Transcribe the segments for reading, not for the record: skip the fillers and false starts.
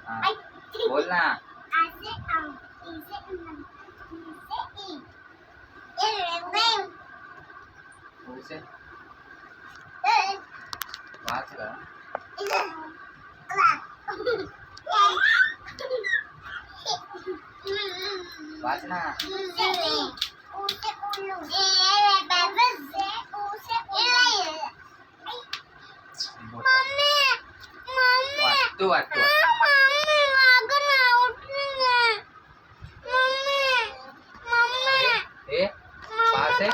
हाँ बोलना। उसे बात कर। वाचना। तू वाच तू ए पास है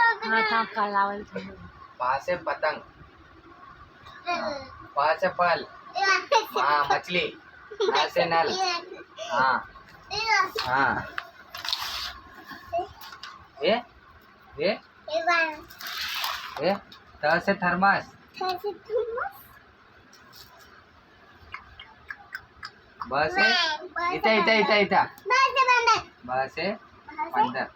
पास है पतंग पास है फल हाँ मछली नल से नल हाँ हाँ ए ए ए त से थर्मस बस है इता इता इता इता बस है बंदर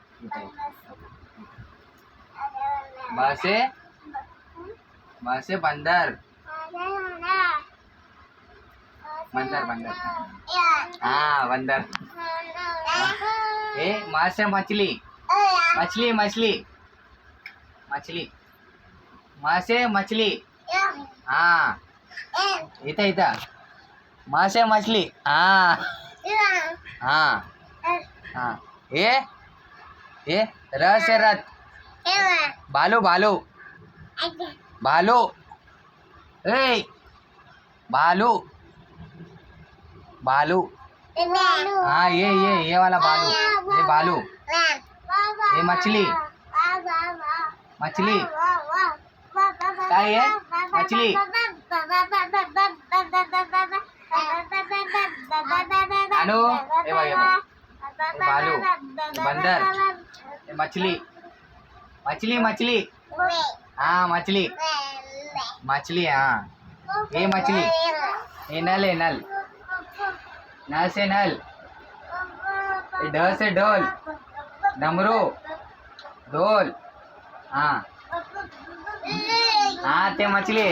बस है बंदर बंदर बंदर हाँ बंदर ए माँ से मछली मछली मछली मछली माँ से मछली हाँ इता इता माँ से मछली हाँ हाँ हाँ ये र से रथ भालू भालू भालू ए भालू भालू हाँ ये वाला भालू ये भालू ये मछली मछली क्या है मछली अनु ये भालू ये बंदर ये मछली मछली मछली हाँ मछली मछली हाँ ये मछली ये नल है नल नल से नल ये ढ से ढोल डमरू ढोल हाँ हाँ ते मछली